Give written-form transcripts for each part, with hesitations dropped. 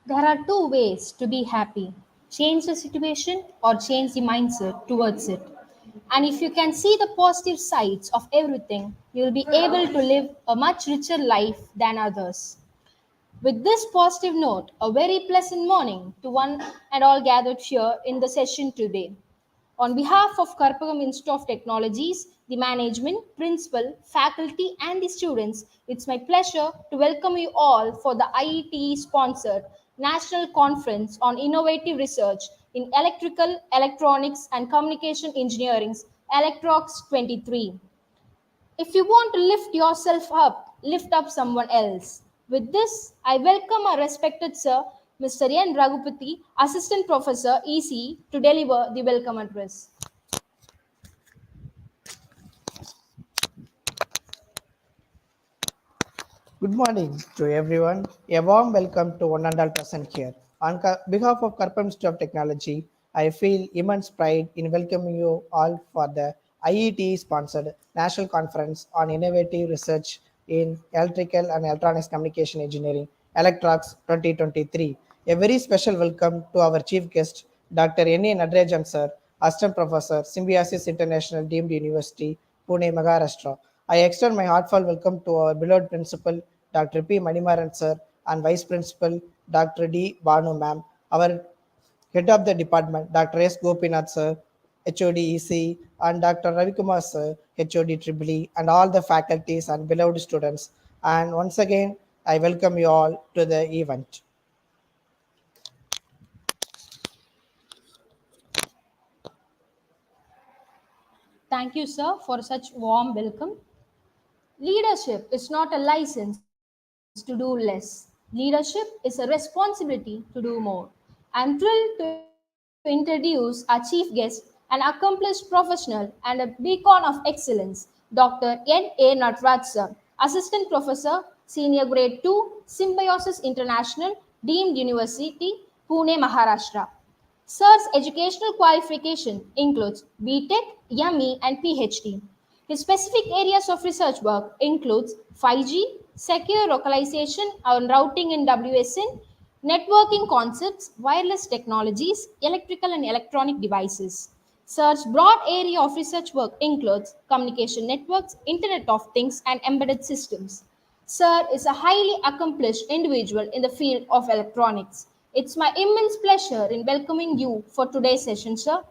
There are two ways to be happy: change the situation or change the mindset towards it. And if you can see the positive sides of everything, you'll be able to live a much richer life than others. With this positive note, a very pleasant morning to one and all gathered here in the session today. On behalf of Karpagam Institute of Technologies, the management, principal, faculty, and the students, it's my pleasure to welcome you all for the IETE sponsored National Conference on Innovative Research in Electrical, Electronics, and Communication Engineering's Electrox 23. If you want to lift yourself up, lift up someone else. With this, I welcome our respected sir, Mr. N. Raghupati, Assistant Professor, EC, to deliver the welcome address. Good morning to everyone. A warm welcome to one and all present here. On behalf of Karpam Institute of Technology, I feel immense pride in welcoming you all for the IET sponsored National Conference on Innovative Research in Electrical and Electronics Communication Engineering, Electrox 2023. A very special welcome to our chief guest, Dr. N.A. Nadarajan sir, Assistant Professor, Symbiosis International Deemed University, Pune, Maharashtra. I extend my heartfelt welcome to our beloved principal, Dr. P. Manimaran sir, and Vice Principal, Dr. D. Banu ma'am, our head of the department, Dr. S. Gopinath sir, HOD EC, and Dr. Ravikumar sir, HOD EEE, and all the faculties and beloved students. And once again, I welcome you all to the event. Thank you, sir, for such warm welcome. Leadership is not a license to do less. Leadership is a responsibility to do more. I'm thrilled to introduce our chief guest, an accomplished professional and a beacon of excellence, Dr. N.A. Natraj sir, Assistant Professor, Senior Grade 2, Symbiosis International, Deemed University, Pune, Maharashtra. Sir's educational qualification includes BTech, ME, and PhD. His specific areas of research work includes 5G, secure localization and routing in WSN, networking concepts, wireless technologies, electrical and electronic devices. Sir's broad area of research work includes communication networks, Internet of Things, and embedded systems. Sir is a highly accomplished individual in the field of electronics. It's my immense pleasure in welcoming you for today's session, sir.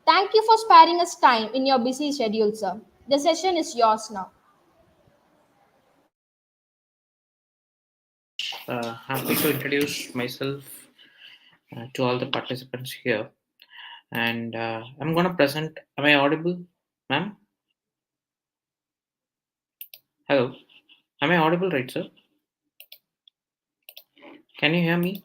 Thank you for sparing us time in your busy schedule, sir. The session is yours now. Happy to introduce myself to all the participants here. And I'm going to present. Am I audible, ma'am? Hello. Am I audible, right, sir? Can you hear me?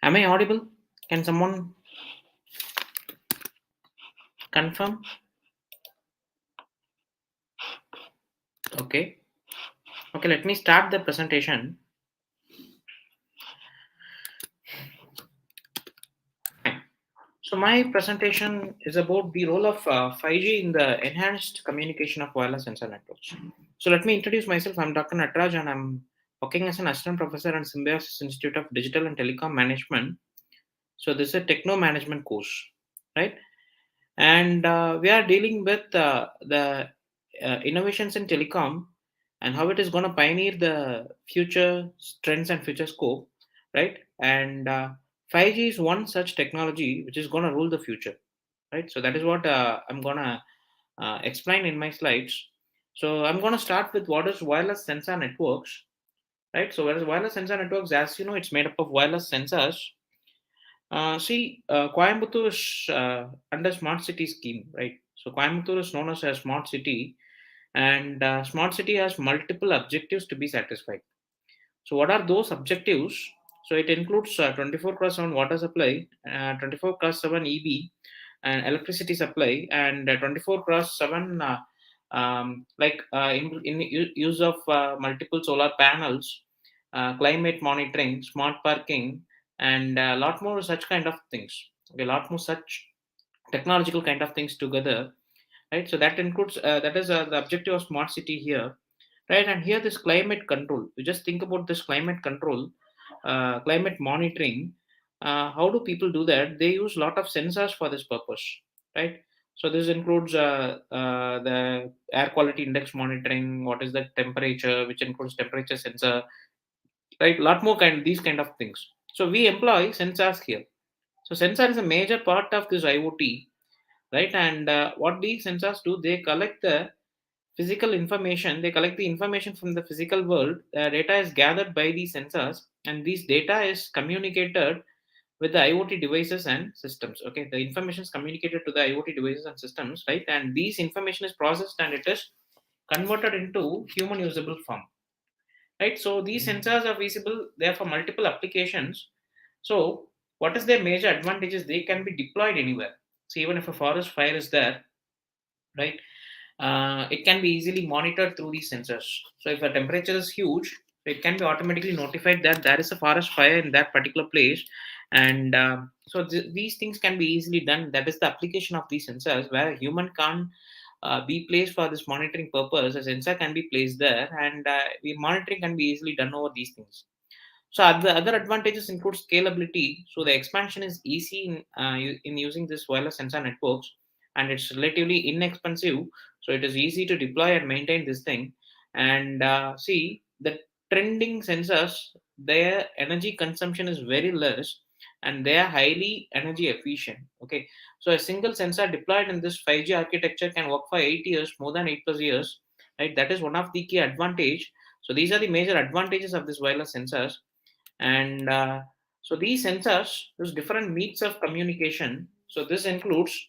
Am I audible? Can someone confirm? Okay. Okay, let me start the presentation. So my presentation is about the role of 5G in the enhanced communication of wireless sensor networks. So let me introduce myself. I'm Dr. Natraj and I'm working as an assistant professor at Symbiosis Institute of Digital and Telecom Management. So this is a techno management course, right? And we are dealing with the innovations in telecom and how it is going to pioneer the future trends and future scope, right? And 5G is one such technology which is going to rule the future, right? So that is what I'm going to explain in my slides. So I'm going to start with what is wireless sensor networks, right? So whereas wireless sensor networks, as you know, it's made up of wireless sensors. Coimbatore is under smart city scheme, right? So Coimbatore is known as a smart city, and smart city has multiple objectives to be satisfied. So what are those objectives? So it includes 24 cross 7 water supply, 24 cross 7 EB, and electricity supply, and 24 cross 7 use of multiple solar panels, climate monitoring, smart parking, and a lot more such kind of things. A lot more such technological kind of things together right? So that includes that is the objective of smart city here, right? And here this climate control. You just think about this climate control, climate monitoring. How do people do that? They use a lot of sensors for this purpose, right? So this includes the air quality index monitoring. What is the temperature, which includes temperature sensor, right? A lot more these kind of things. So we employ sensors here. So sensor is a major part of this IoT, right? And what these sensors do, they collect the physical information. They collect the information from the physical world. Data is gathered by these sensors, and this data is communicated with the IoT devices and systems. Okay, the information is communicated to the IoT devices and systems, right? And these information is processed and it is converted into human usable form, right? So these sensors are visible. They are for multiple applications. So what is their major advantages? They can be deployed anywhere. So even if a forest fire is there, right, it can be easily monitored through these sensors. So if the temperature is huge, it can be automatically notified that there is a forest fire in that particular place. And these things can be easily done. That is the application of these sensors, where a human can't be placed for this monitoring purpose. A sensor can be placed there, and the monitoring can be easily done over these things. So the other advantages include scalability. So the expansion is easy in using this wireless sensor networks, and it's relatively inexpensive. So it is easy to deploy and maintain this thing. And see the trending sensors, their energy consumption is very less, and they are highly energy efficient. Okay, so a single sensor deployed in this 5G architecture can work for 8 years, more than 8 plus years, right? That is one of the key advantage. So these are the major advantages of this wireless sensors. And so these sensors use different means of communication. So this includes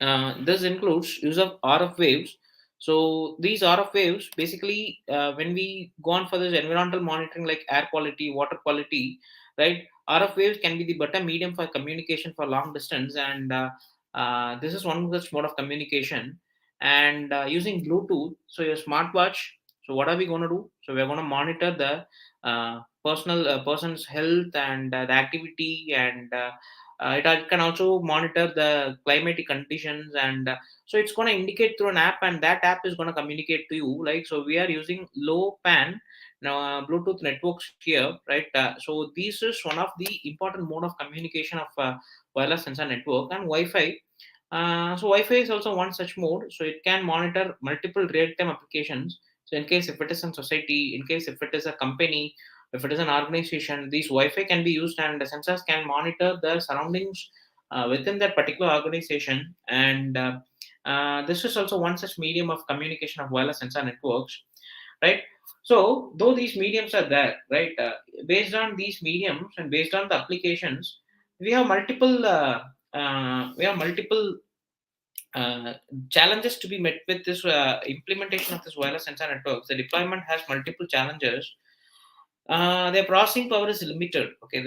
use of RF waves. So these RF waves, basically, when we go on for this environmental monitoring like air quality, water quality, right? RF waves can be the better medium for communication for long distance, and this is one such mode of communication. And using Bluetooth, so your smartwatch. So what are we going to do? So we're going to monitor the person's health and the activity, and it can also monitor the climatic conditions. And so it's going to indicate through an app, and that app is going to communicate to you. Like, so we are using low pan now Bluetooth networks here, right? So this is one of the important mode of communication of wireless sensor network. And Wi-Fi. So Wi-Fi is also one such mode. So it can monitor multiple real-time applications. So in case if it is a society, in case if it is a company, if it is an organization, these Wi-Fi can be used, and the sensors can monitor the surroundings within that particular organization. And this is also one such medium of communication of wireless sensor networks, right? So though these mediums are there, right, based on these mediums and based on the applications, we have multiple uh, challenges to be met with this implementation of this wireless sensor networks. The deployment has multiple challenges. Their processing power is limited. Okay,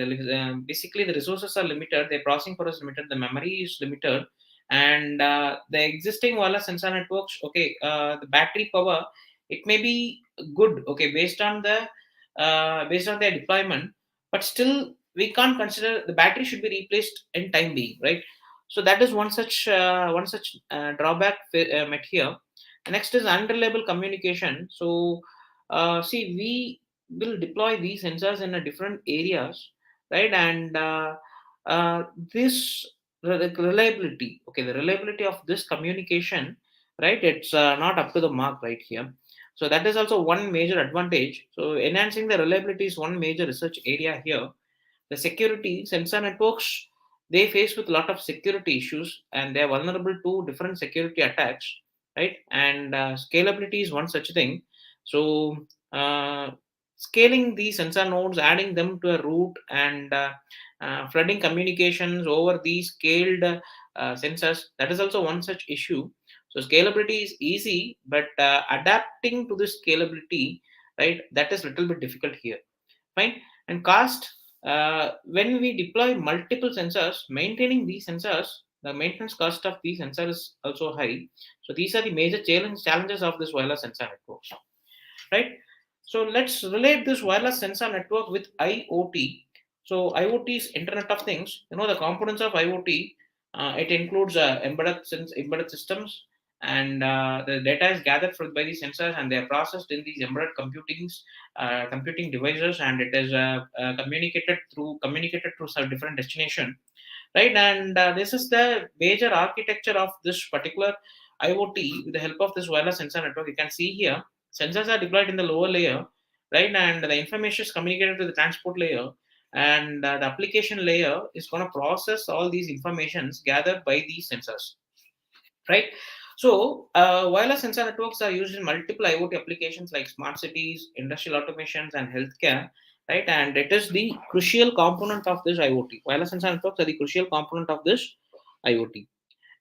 basically the resources are limited. Their processing power is limited. The memory is limited, and the existing wireless sensor networks. Okay, the battery power, it may be good. Okay, based on their deployment, but still we can't consider the battery should be replaced in time being, right? So that is one such drawback met here. Next is unreliable communication. So see, we will deploy these sensors in a different areas, right? And this reliability, okay, the reliability of this communication, right, it's not up to the mark right here. So that is also one major advantage. So enhancing the reliability is one major research area here. The security sensor networks, they face with a lot of security issues, and they are vulnerable to different security attacks, right? And scalability is one such thing. So scaling these sensor nodes, adding them to a route, and flooding communications over these scaled sensors, that is also one such issue. So scalability is easy, but adapting to this scalability, right, that is little bit difficult here. Fine. And cost, when we deploy multiple sensors, maintaining these sensors, the maintenance cost of these sensors is also high. So these are the major challenges of this wireless sensor networks, right? So let's relate this wireless sensor network with IoT. So IoT is Internet of Things. You know the components of IoT. It includes embedded systems, and the data is gathered by the sensors, and they are processed in these embedded computing devices, and it is communicated through some different destination, right? And this is the major architecture of this particular IoT. With the help of this wireless sensor network, you can see here sensors are deployed in the lower layer, right? And the information is communicated to the transport layer, and the application layer is going to process all these informations gathered by these sensors, right? So wireless sensor networks are used in multiple IoT applications like smart cities, industrial automations, and healthcare, right? And it is the crucial component of this IoT. Wireless sensor networks are the crucial component of this IoT.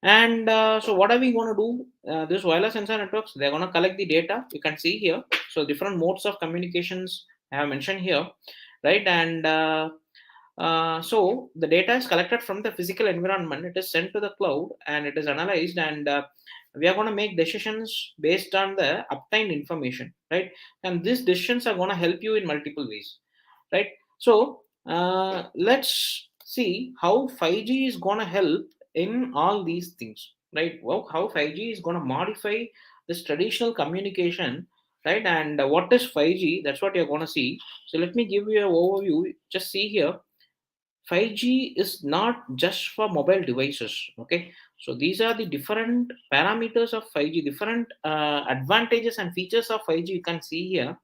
And so what are we going to do? This wireless sensor networks, they're going to collect the data. You can see here. So different modes of communications I have mentioned here, right? And so the data is collected from the physical environment. It is sent to the cloud, and it is analyzed, and we are going to make decisions based on the obtained information, right? And these decisions are going to help you in multiple ways, right? So let's see how 5G is going to help in all these things, right? Well, how 5G is going to modify this traditional communication, right? And what is 5G? That's what you're going to see. So let me give you an overview. Just see here. 5G is not just for mobile devices. Okay, so these are the different parameters of 5G, different advantages and features of 5G. You can see here.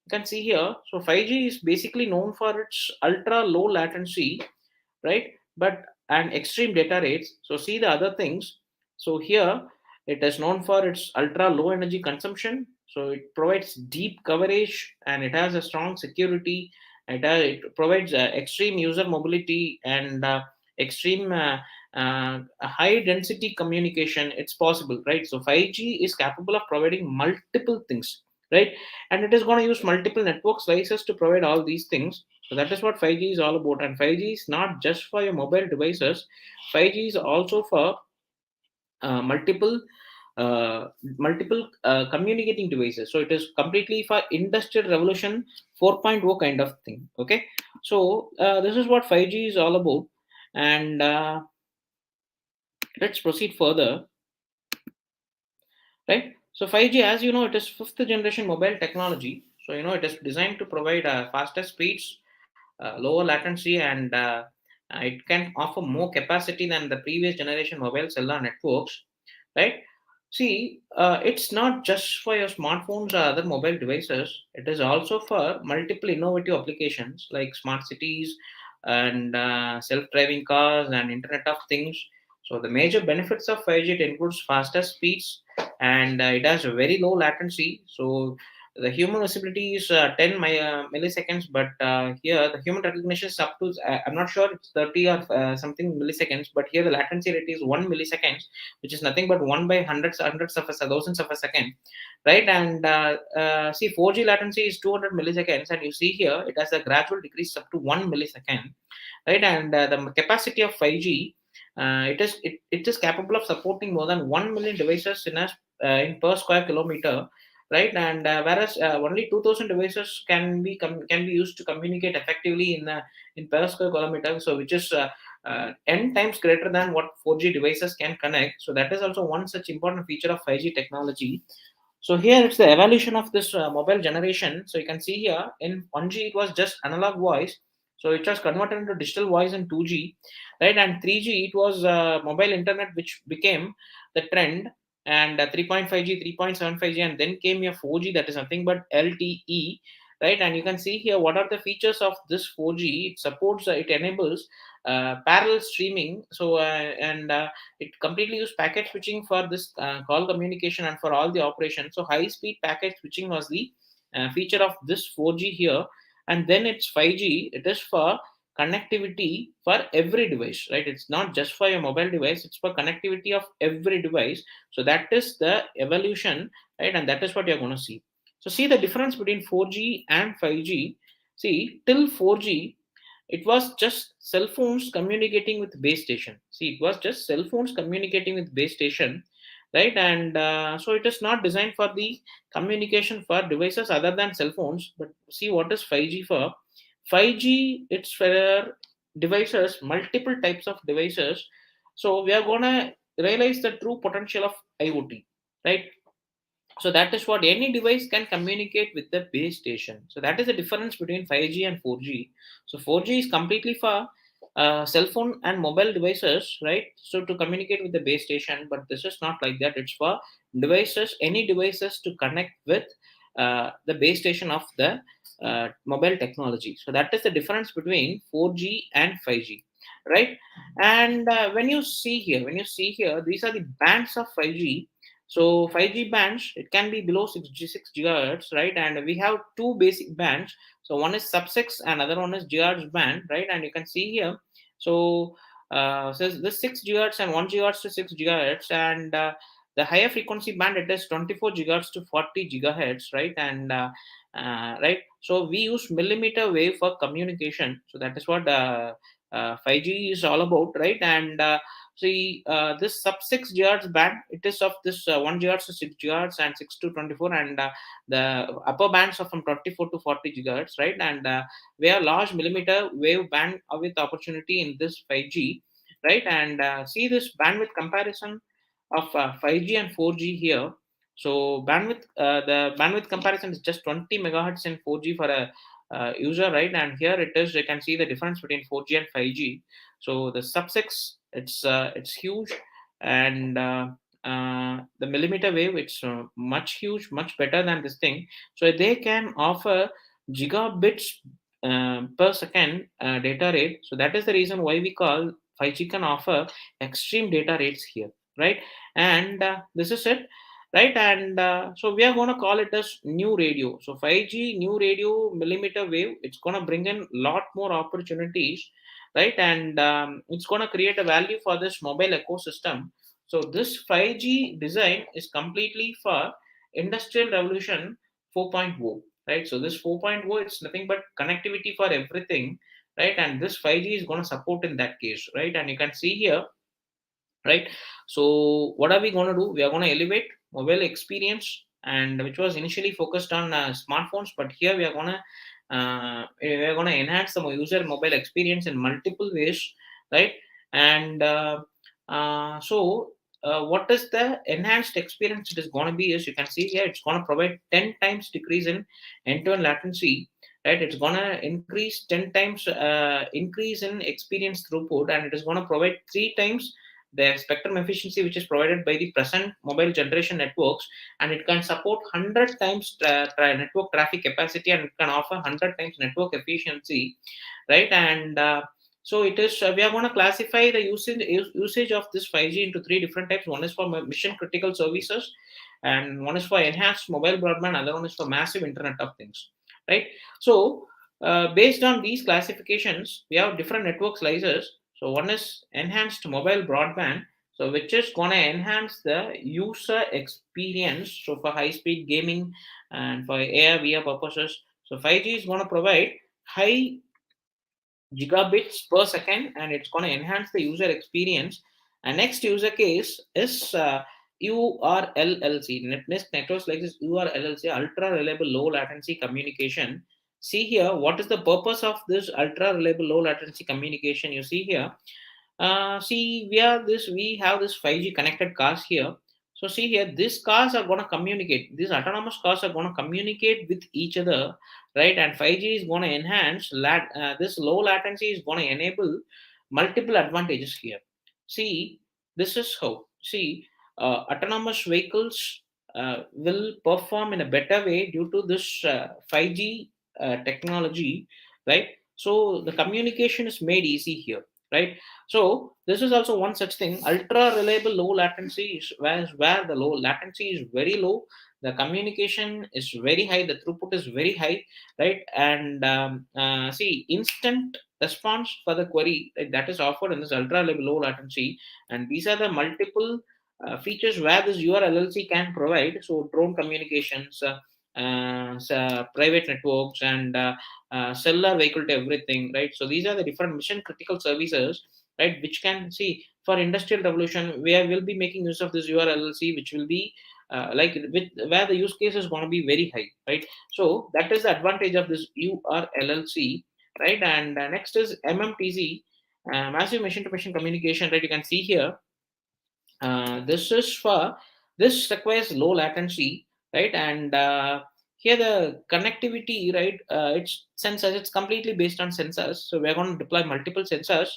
You can see here. So 5G is basically known for its ultra low latency, right? But and extreme data rates. So see the other things. So here it is known for its ultra low energy consumption. So it provides deep coverage, and it has a strong security. It provides extreme user mobility, and extreme high density communication. It's possible, right? So 5G is capable of providing multiple things, right? And it is going to use multiple network slices to provide all these things. So that is what 5G is all about. And 5G is not just for your mobile devices. 5G is also for multiple communicating devices. So it is completely for industrial revolution 4.0 kind of thing. Okay, so this is what 5G is all about. And let's proceed further, right? So 5G, as you know, it is fifth generation mobile technology. So you know, it is designed to provide faster speeds, lower latency, and it can offer more capacity than the previous generation mobile cellular networks, right? See, it's not just for your smartphones or other mobile devices. It is also for multiple innovative applications like smart cities and self-driving cars and Internet of Things. So the major benefits of 5G, it includes faster speeds, and it has a very low latency. So the human visibility is 10 milliseconds, but here the human recognition is up to I'm not sure it's 30 or something milliseconds, but here the latency rate is 1 milliseconds, which is nothing but 1 by hundreds of thousands of a second, right? And see, 4G latency is 200 milliseconds, and you see here it has a gradual decrease up to 1 millisecond, right? And the capacity of 5G, it is capable of supporting more than 1 million devices in per square kilometer, right? And whereas only 2000 devices can be used to communicate effectively in per square kilometer, so which is n times greater than what 4G devices can connect. So that is also one such important feature of 5G technology. So here it's the evolution of this mobile generation. So you can see here in 1G it was just analog voice, so it was converted into digital voice in 2G, right? And 3G it was mobile internet, which became the trend, and 3.5G, 3.75G, and then came your 4G, that is nothing but LTE, right? And you can see here what are the features of this 4G. It supports, it enables parallel streaming. So and it completely use packet switching for this call communication and for all the operations. So high speed packet switching was the feature of this 4G here. And then it's 5G. It is for connectivity for every device, right? It's not just for your mobile device, it's for connectivity of every device. So that is the evolution, right? And that is what you're going to see. So see the difference between 4G and 5G. See, till 4G it was just cell phones communicating with base station. See, it was just cell phones communicating with base station, right? And so it is not designed for the communication for devices other than cell phones. But see what is 5G for. 5G, it's for devices, multiple types of devices. So we are gonna realize the true potential of IoT. right? So that is what any device can communicate with the base station. So that is the difference between 5G and 4G. So 4G is completely for cell phone and mobile devices, right? So to communicate with the base station, but this is not like that. It's for devices, any devices to connect with the base station of the mobile technology. So that is the difference between 4G and 5G, right? And when you see here, these are the bands of 5G. So 5G bands, it can be below 6 gigahertz, right? And we have two basic bands. So one is sub 6, and another one is gigahertz band, right? And you can see here. So says this 6 gigahertz and 1 gigahertz to 6 gigahertz, and the higher frequency band, it is 24 gigahertz to 40 gigahertz, right? And right. So we use millimeter wave for communication. So that is what 5G is all about, right? And see, this sub 6 gigahertz band, it is of this 1 gigahertz to 6 gigahertz and 6 to 24, and the upper bands are from 24 to 40 gigahertz, right? And we have large millimeter wave band with opportunity in this 5G, right? And see this bandwidth comparison of 5G and 4G here. So the bandwidth comparison is just 20 megahertz in 4G for a user, right? And here it is, you can see the difference between 4G and 5G. So the sub 6, it's huge, and the millimeter wave, it's much huge, much better than this thing. So they can offer gigabits per second data rate. So that is the reason why we call 5G can offer extreme data rates here, right? And this is it, right? And so we are going to call it as new radio. So 5G new radio millimeter wave, it's going to bring in lot more opportunities, right? And it's going to create a value for this mobile ecosystem. So this 5G design is completely for industrial revolution 4.0, right? So this 4.0, it's nothing but connectivity for everything, right? And this 5G is going to support in that case, right? And you can see here, right? So what are we going to do? We are going to elevate mobile experience, and which was initially focused on smartphones, but here we are going to enhance the user mobile experience in multiple ways, right? And what is the enhanced experience it is going to be is, you can see here, it's going to provide 10 times decrease in end-to-end latency, right? It's going to increase 10 times increase in experience throughput, and it is going to provide 3 times the spectrum efficiency which is provided by the present mobile generation networks, and it can support 100 times network traffic capacity, and it can offer 100 times network efficiency, right? And so it is we are going to classify the usage of this 5G into 3 different types. One is for mission critical services, and one is for enhanced mobile broadband, other one is for massive internet of things, right? So based on these classifications, we have different network slices. So one is enhanced mobile broadband, so which is going to enhance the user experience. So for high speed gaming and for AR VR purposes, so 5G is going to provide high gigabits per second, and it's going to enhance the user experience. And next user case is URLLC. Networks like this URLLC, ultra reliable low latency communication. See here, what is the purpose of this ultra reliable low latency communication? You see here, see we have this 5G connected cars here. So see here, these cars are going to communicate. These autonomous cars are going to communicate with each other, right? And 5G is going to enhance this low latency is going to enable multiple advantages here. See, this is how. See, autonomous vehicles will perform in a better way due to this 5G technology, right? So the communication is made easy here, right? So this is also one such thing. Ultra reliable low latency is where the low latency is very low, the communication is very high, the throughput is very high, right? And see, instant response for the query, right, that is offered in this ultra low latency. And these are the multiple features where this URLLC can provide. So drone communications, private networks, and cellular vehicle to everything, right? So these are the different mission critical services, right, which can see for industrial revolution where we'll be making use of this URLLC, which will be where the use case is going to be very high, right? So that is the advantage of this URLLC, right? And next is MMTC, massive machine to machine communication, right? You can see here, this is for This requires low latency, right? And here the connectivity, right? It's sensors. It's completely based on sensors. So we are going to deploy multiple sensors,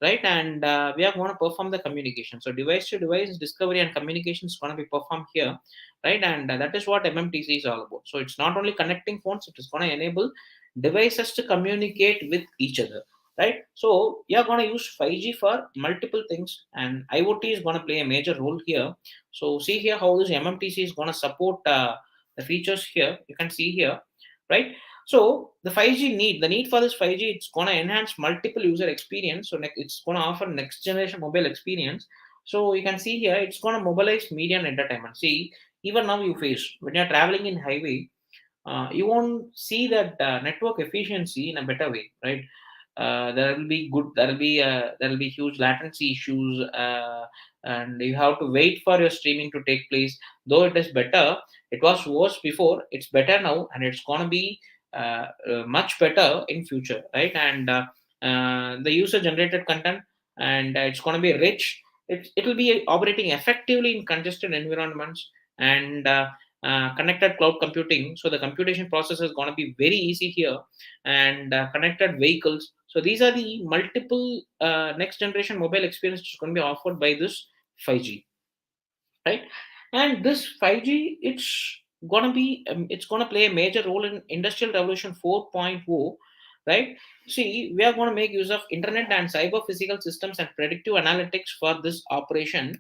right? And we are going to perform the communication. So device to device discovery and communication is going to be performed here, right? And that is what MMTC is all about. So it's not only connecting phones; it is going to enable devices to communicate with each other, right? So you're going to use 5G for multiple things, and IoT is going to play a major role here. So see here how this MMTC is going to support the features here. You can see here, right? So the 5G need, the need for this 5G, it's going to enhance multiple user experience. So it's going to offer next generation mobile experience. So you can see here, it's going to mobilize media and entertainment. See, even now you face when you're traveling in highway, you won't see that network efficiency in a better way, right? There will be good, there will be huge latency issues, and you have to wait for your streaming to take place. Though it is better, it was worse before. It's better now, and it's gonna be much better in future, right? And the user generated content, and it's gonna be rich. It will be operating effectively in congested environments, and connected cloud computing. So the computation process is going to be very easy here, and connected vehicles. So these are the multiple next generation mobile experience which is going to be offered by this 5G, right? And this 5G, it's going to play a major role in industrial revolution 4.0, right? See, we are going to make use of internet and cyber physical systems and predictive analytics for this operation,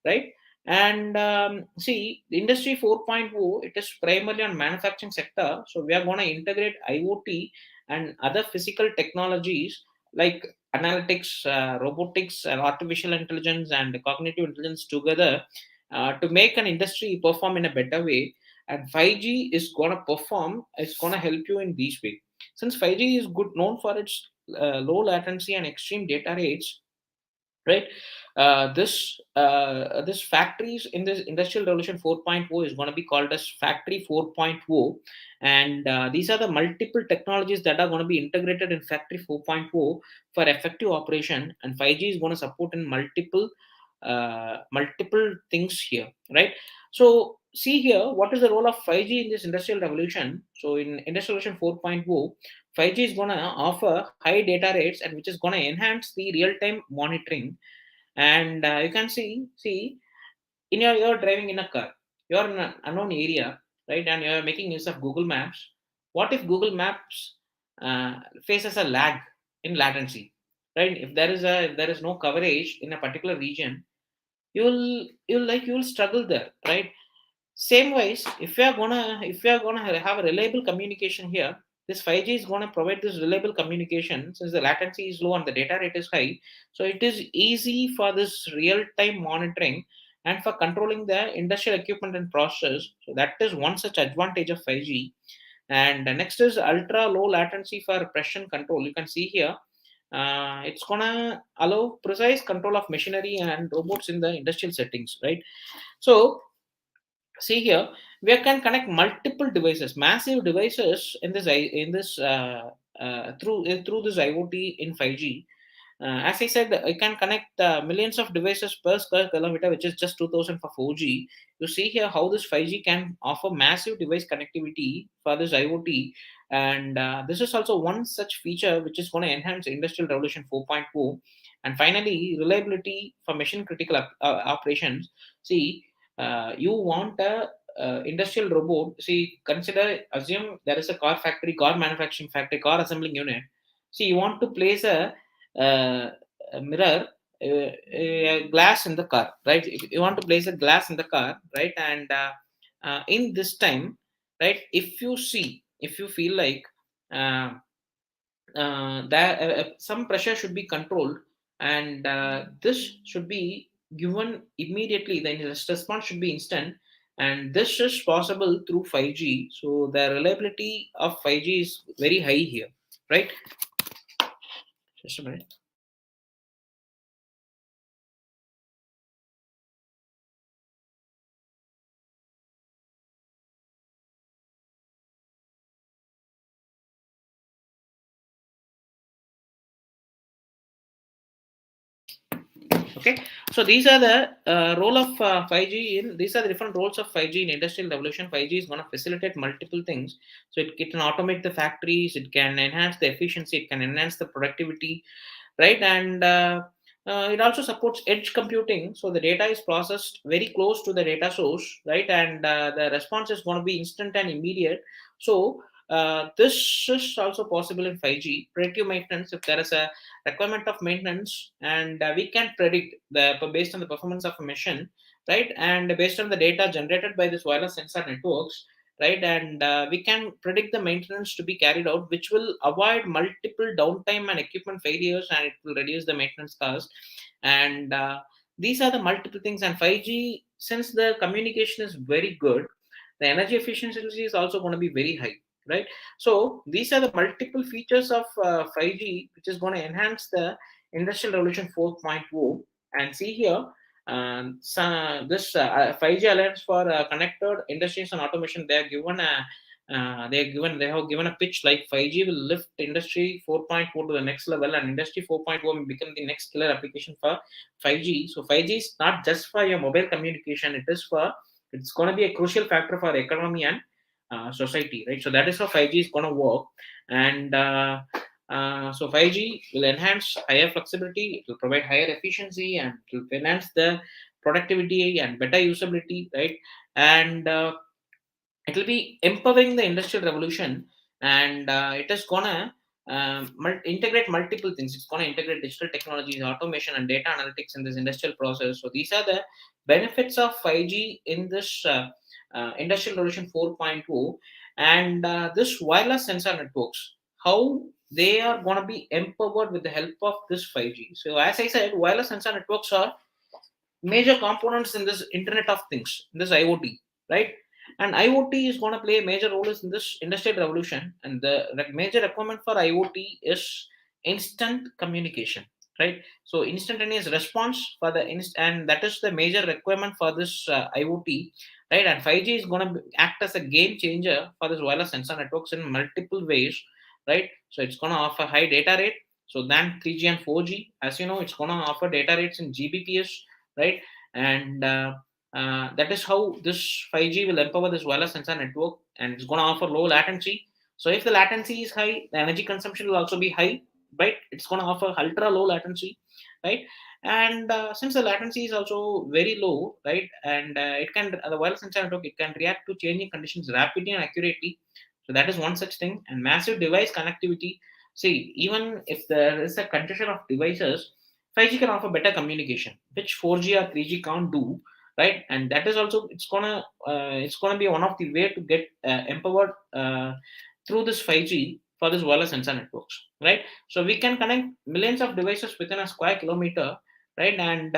right? And see, the industry 4.0, it is primarily on manufacturing sector. So we are going to integrate IoT and other physical technologies like analytics, robotics, artificial intelligence, and cognitive intelligence together to make an industry perform in a better way. And 5G is going to perform, it's going to help you in these way. Since 5G is good known for its low latency and extreme data rates, right? This factories in this industrial revolution 4.0 is going to be called as factory 4.0, and these are the multiple technologies that are going to be integrated in factory 4.0 for effective operation. And 5G is going to support in multiple things here, right? So see here, what is the role of 5G in this industrial revolution? So in industrial revolution 4.0, 5G is going to offer high data rates, and which is going to enhance the real time monitoring. And you can see in you're driving in a car, you're in an unknown area, right? And you're making use of Google Maps. What if Google Maps faces a lag in latency, right? If there is no coverage in a particular region, you'll struggle there, right? Same wise, if you are gonna have a reliable communication here, this 5G is gonna provide this reliable communication since the latency is low and the data rate is high. So it is easy for this real-time monitoring and for controlling the industrial equipment and process. So that is one such advantage of 5G. And the next is ultra low latency for precision control. You can see here, it's gonna allow precise control of machinery and robots in the industrial settings, right? So see here, we can connect multiple devices, massive devices in through this IoT in 5G. As I said, I can connect millions of devices per square kilometer, which is just 2000 for 4G. You see here how this 5G can offer massive device connectivity for this IoT. And this is also one such feature which is going to enhance Industrial Revolution 4.0. And finally, reliability for mission critical operations. See, you want a industrial robot. See, assume there is a car factory, car manufacturing factory, car assembling unit. See, you want to place a mirror, a glass in the car, right? You want to place a glass in the car, right? And in this time, right, if you feel like uh, that some pressure should be controlled, and this should be given immediately, then the response should be instant. And this is possible through 5G. So the reliability of 5G is very high here, right? Just a minute. Okay, so these are the role of 5G in, these are the different roles of 5G in industrial revolution. 5G is going to facilitate multiple things. So it can automate the factories, it can enhance the efficiency, it can enhance the productivity, right? And it also supports edge computing. So the data is processed very close to the data source, right? And the response is going to be instant and immediate. So this is also possible in 5G. Predictive maintenance, if there is a requirement of maintenance, and we can predict the based on the performance of a machine, right? And based on the data generated by this wireless sensor networks, right? And we can predict the maintenance to be carried out, which will avoid multiple downtime and equipment failures, and it will reduce the maintenance cost. And these are the multiple things. And 5G, since the communication is very good, the energy efficiency is also going to be very high, right? So these are the multiple features of 5G, which is going to enhance the industrial revolution 4.0. And see here, so this 5G Alliance for Connected Industries and Automation, they have given a pitch like 5G will lift industry 4.0 to the next level, and industry 4.0 will become the next killer application for 5G. So 5G is not just for your mobile communication; it's going to be a crucial factor for economy and society, right? So that is how 5G is going to work. And so 5G will enhance higher flexibility, it will provide higher efficiency, and it will enhance the productivity and better usability, right? And it will be empowering the industrial revolution. And it is gonna integrate multiple things. It's gonna integrate digital technologies, automation, and data analytics in this industrial process. So these are the benefits of 5G in this industrial revolution 4.0. And this wireless sensor networks, how they are going to be empowered with the help of this 5G. So as I said, wireless sensor networks are major components in this Internet of Things, in this IoT, right? And IoT is going to play a major role in this industrial revolution. And the major requirement for IoT is instant communication, right? So instantaneous response for the and that is the major requirement for this IoT, right? And 5G is going to act as a game changer for this wireless sensor networks in multiple ways, right? So it's going to offer high data rate. So than 3G and 4G, as you know, it's going to offer data rates in Gbps, right? And that is how this 5G will empower this wireless sensor network, and it's going to offer low latency. So if the latency is high, the energy consumption will also be high, right? It's going to offer ultra low latency, right? And since the latency is also very low, right, and it can the wireless sensor network, it can react to changing conditions rapidly and accurately. So that is one such thing. And massive device connectivity. See, even if there is a congestion of devices, 5G can offer better communication, which 4G or 3G can't do, right? And that is also, it's gonna be one of the way to get empowered through this 5G for this wireless sensor networks, right? So we can connect millions of devices within a square kilometer, right? And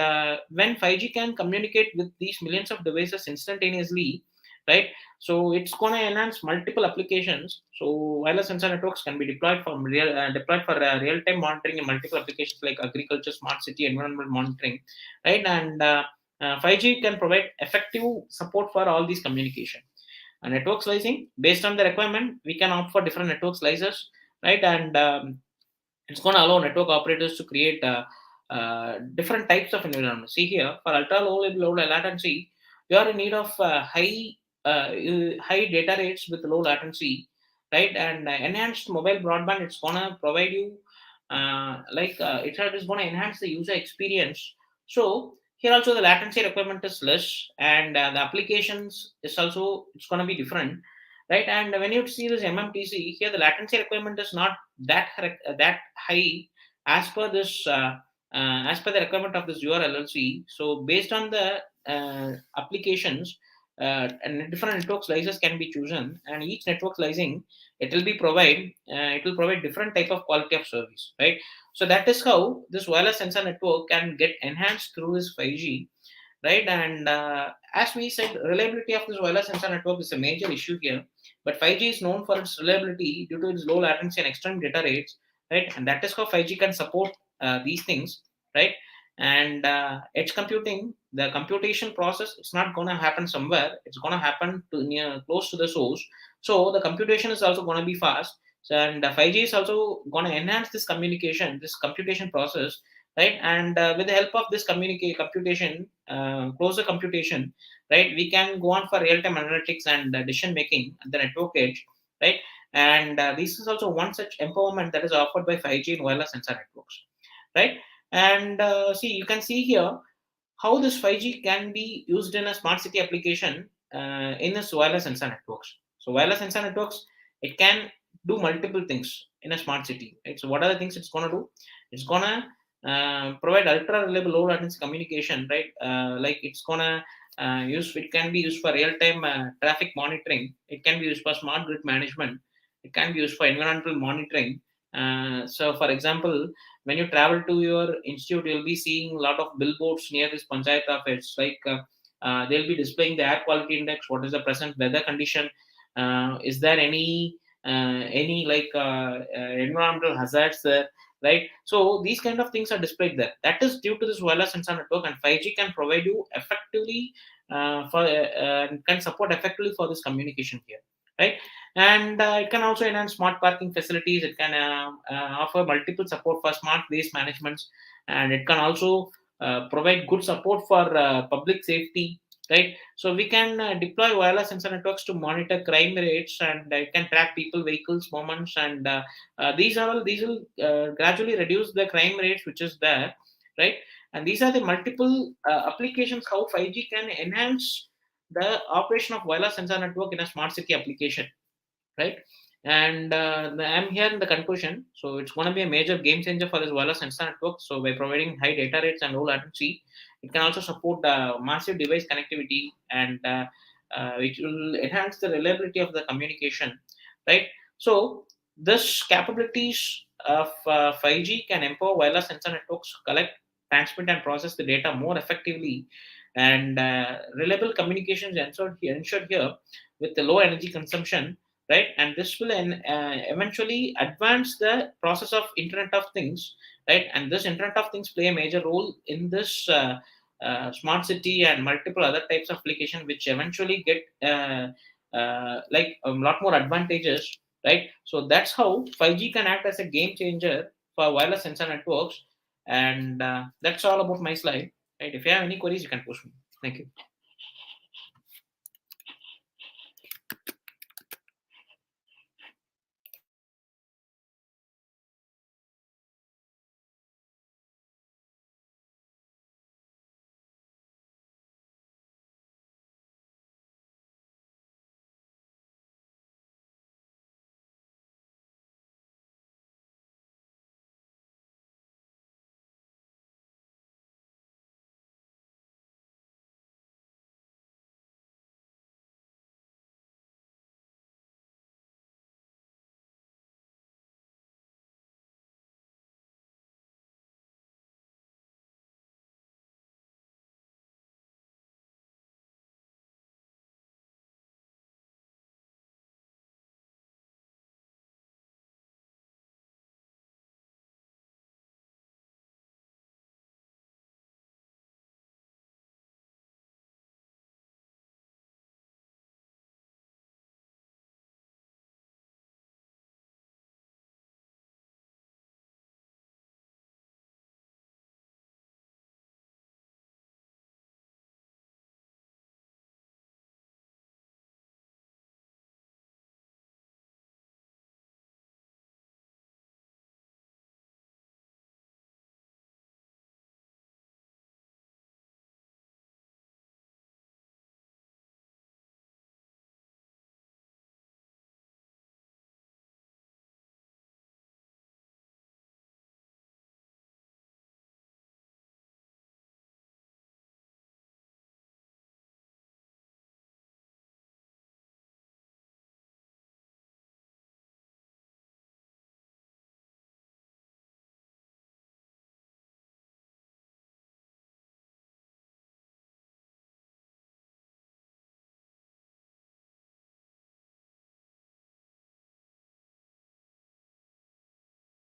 when 5G can communicate with these millions of devices instantaneously, right? So it's going to enhance multiple applications. So wireless sensor networks can be deployed for real time monitoring in multiple applications like agriculture, smart city, environmental monitoring, right? And 5G can provide effective support for all these communication. Network slicing, based on the requirement, we can opt for different network slices, right? And it's going to allow network operators to create different types of environments. See here, for ultra low latency, you are in need of high data rates with low latency, right? And enhanced mobile broadband, it's going to provide you it is going to enhance the user experience. So here also the latency requirement is less, and the applications is also, it's going to be different, right? And when you see this MMTC here, the latency requirement is not that high as per this as per the requirement of this URLLC. So based on the applications, and different network slices can be chosen, and each network slicing, it will provide different type of quality of service, right? So that is how this wireless sensor network can get enhanced through this 5G, right? And as we said, reliability of this wireless sensor network is a major issue here. But 5G is known for its reliability due to its low latency and extreme data rates, right? And that is how 5G can support these things, right? And edge computing, the computation process, it's not going to happen somewhere, it's going to happen to near close to the source. So the computation is also going to be fast. So, and 5G is also going to enhance this communication, this computation process, right? And with the help of this computation, closer computation, right, we can go on for real-time analytics and decision making at the network edge, right? And this is also one such empowerment that is offered by 5G in wireless sensor networks, right? And see, you can see here how this 5G can be used in a smart city application in this wireless sensor networks. So wireless sensor networks, it can do multiple things in a smart city, right? So what are the things it's gonna do? It's gonna provide ultra reliable low latency communication, right? Like it's gonna it can be used for real time traffic monitoring. It can be used for smart grid management. It can be used for environmental monitoring. So, for example, when you travel to your institute, you'll be seeing a lot of billboards near this panchayat office. Like they'll be displaying the air quality index. What is the present weather condition? Is there any like environmental hazards there? Right. So these kind of things are displayed there. That is due to this wireless sensor network, and 5G can provide you effectively can support effectively for this communication here. Right. And it can also enhance smart parking facilities. It can offer multiple support for smart waste management, and it can also provide good support for public safety, right? So we can deploy wireless sensor networks to monitor crime rates, and it can track people, vehicles, movements, and these will gradually reduce the crime rates which is there, right? And these are the multiple applications how 5G can enhance the operation of wireless sensor network in a smart city application, right? And I'm here in the conclusion. So it's going to be a major game changer for this wireless sensor network. So by providing high data rates and low latency, it can also support massive device connectivity, and it will enhance the reliability of the communication, right? So this capabilities of 5G can empower wireless sensor networks to collect, transmit, and process the data more effectively, and reliable communications ensured here with the low energy consumption, right? And this will eventually advance the process of internet of things, right? And this internet of things play a major role in this smart city and multiple other types of application, which eventually get like a lot more advantages, right? So that's how 5G can act as a game changer for wireless sensor networks. And that's all about my slide, right? If you have any queries, you can push me. Thank you.